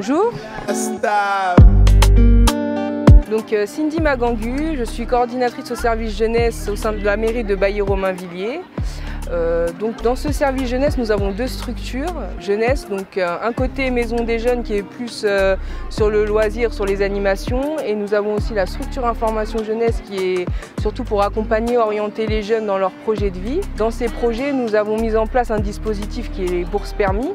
Bonjour. Donc Cindy Magangu, je suis coordinatrice au service jeunesse au sein de la mairie de Bailly-Romainvilliers. Donc dans ce service jeunesse, nous avons deux structures jeunesse, donc un côté maison des jeunes qui est plus sur le loisir, sur les animations, et nous avons aussi la structure information jeunesse qui est surtout pour accompagner, orienter les jeunes dans leurs projets de vie. Dans ces projets, nous avons mis en place un dispositif qui est les bourses permis.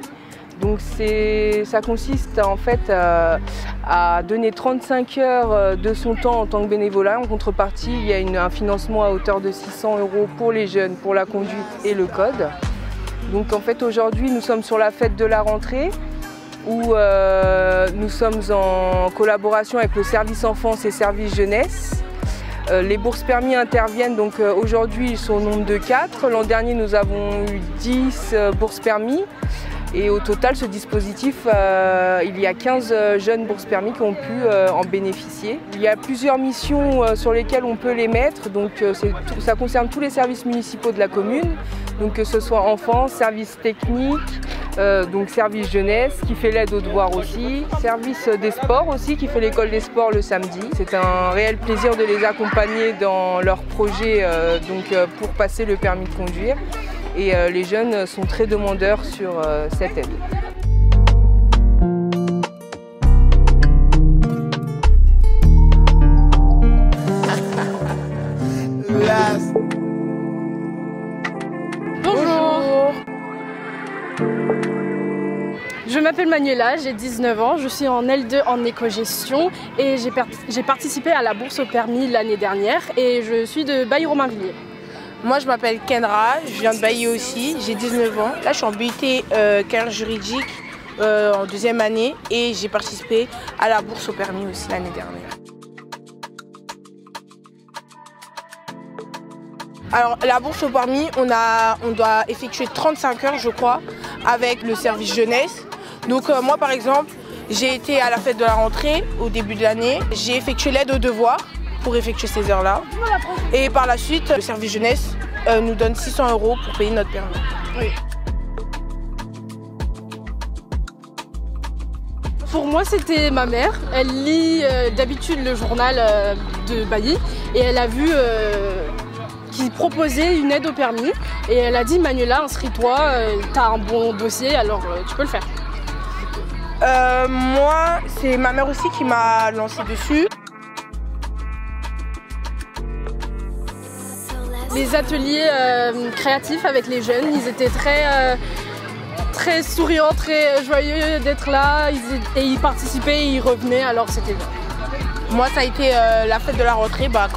Donc ça consiste en fait à donner 35 heures de son temps en tant que bénévolat. En contrepartie, il y a un financement à hauteur de 600 € pour les jeunes, pour la conduite et le code. Donc en fait aujourd'hui nous sommes sur la fête de la rentrée où nous sommes en collaboration avec le service enfance et service jeunesse. Les bourses permis interviennent, donc aujourd'hui ils sont au nombre de 4. L'an dernier nous avons eu 10 bourses permis. Et au total, ce dispositif, il y a 15 jeunes bourses permis qui ont pu en bénéficier. Il y a plusieurs missions sur lesquelles on peut les mettre. Donc, ça concerne tous les services municipaux de la commune. Donc, que ce soit enfants, services techniques, donc service jeunesse qui fait l'aide aux devoirs aussi, service des sports aussi qui fait l'école des sports le samedi. C'est un réel plaisir de les accompagner dans leurs projets pour passer le permis de conduire. Et les jeunes sont très demandeurs sur cette aide. Bonjour. Je m'appelle Manuela, j'ai 19 ans, je suis en L2 en éco-gestion et j'ai participé à la bourse au permis l'année dernière et je suis de Bailly-Romainvilliers. Moi, je m'appelle Kendra, je viens de Bailly aussi, j'ai 19 ans. Là, je suis en BUT carrière juridique en deuxième année et j'ai participé à la bourse au permis aussi l'année dernière. Alors, la bourse au permis, on doit effectuer 35 heures, je crois, avec le service jeunesse. Donc, moi, par exemple, j'ai été à la fête de la rentrée au début de l'année. J'ai effectué l'aide aux devoirs pour effectuer ces heures-là. Et par la suite, le service jeunesse nous donne 600 € pour payer notre permis. Oui. Pour moi, c'était ma mère. Elle lit d'habitude le journal de Bailly et elle a vu qu'il proposait une aide au permis. Et elle a dit, Manuela, inscris-toi, t'as un bon dossier, alors tu peux le faire. Moi, c'est ma mère aussi qui m'a lancé dessus. Les ateliers créatifs avec les jeunes, ils étaient très souriants, très joyeux d'être là, et ils participaient, ils revenaient, alors c'était bien. Moi, ça a été la fête de la rentrée, là,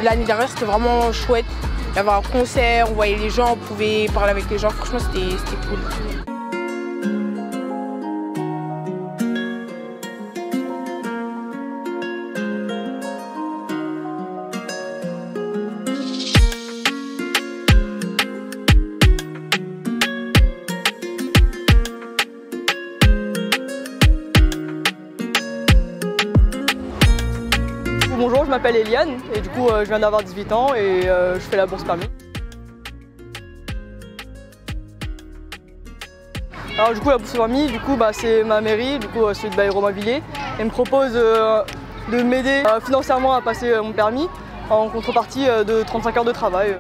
l'année dernière, c'était vraiment chouette. Il y avait un concert, on voyait les gens, on pouvait parler avec les gens, franchement, c'était cool. Bonjour, je m'appelle Eliane et du coup je viens d'avoir 18 ans et je fais la bourse permis. Alors du coup la bourse permis, c'est ma mairie, celui de Bailly-Romainvilliers, et me propose de m'aider financièrement à passer mon permis en contrepartie de 35 heures de travail.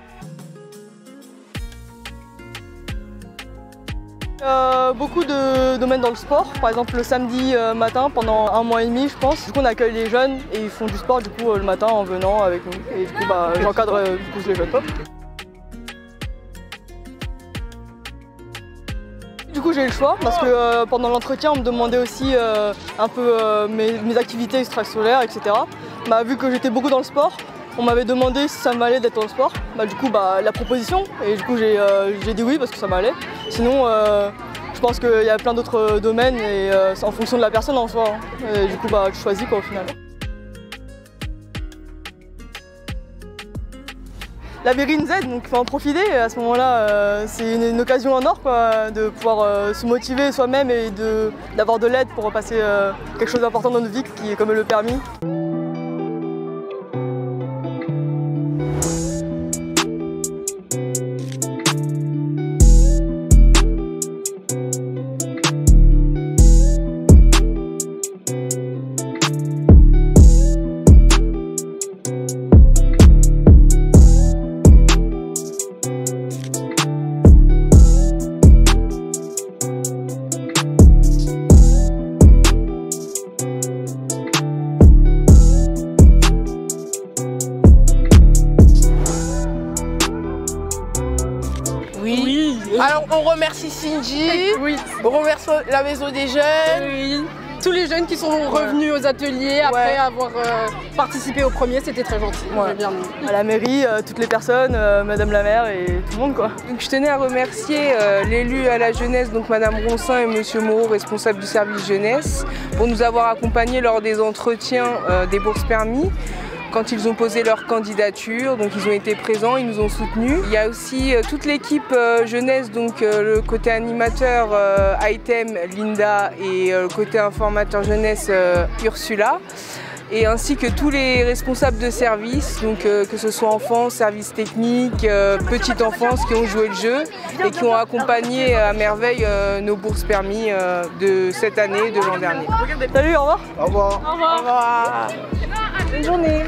Beaucoup de domaines dans le sport, par exemple le samedi matin pendant 1 mois et demi je pense. Du coup on accueille les jeunes et ils font du sport le matin en venant avec nous. Et du coup j'encadre les jeunes. Du coup j'ai eu le choix parce que pendant l'entretien on me demandait aussi un peu mes activités extrascolaires, etc. Vu que j'étais beaucoup dans le sport, on m'avait demandé si ça m'allait d'être dans le sport. La proposition, et du coup j'ai dit oui parce que ça m'allait. Sinon je pense qu'il y a plein d'autres domaines et c'est en fonction de la personne en soi. Et du coup je choisis au final. La mairie nous aide, donc il faut en profiter. À ce moment-là, c'est une occasion en or de pouvoir se motiver soi-même et d'avoir de l'aide pour passer quelque chose d'important dans notre vie, qui est comme le permis. on remercie Cindy, Oui. on remercie la Maison des Jeunes. Oui. Tous les jeunes qui sont revenus aux ateliers après avoir participé au premier, c'était très gentil. J'ai bien aimé. À la mairie, toutes les personnes, Madame la maire et tout le monde quoi. Donc, je tenais à remercier l'élu à la jeunesse, donc Madame Ronsin et Monsieur Moreau, responsable du service jeunesse, pour nous avoir accompagnés lors des entretiens des bourses permis. Quand ils ont posé leur candidature, donc ils ont été présents, ils nous ont soutenus. Il y a aussi toute l'équipe jeunesse, donc le côté animateur Item, Linda, et le côté informateur jeunesse Ursula, et ainsi que tous les responsables de service, donc que ce soit enfants, services techniques, petite enfance, qui ont joué le jeu et qui ont accompagné à merveille nos bourses permis de cette année et de l'an dernier. Salut, au revoir. Au revoir. Au revoir. Au revoir. Bonne journée.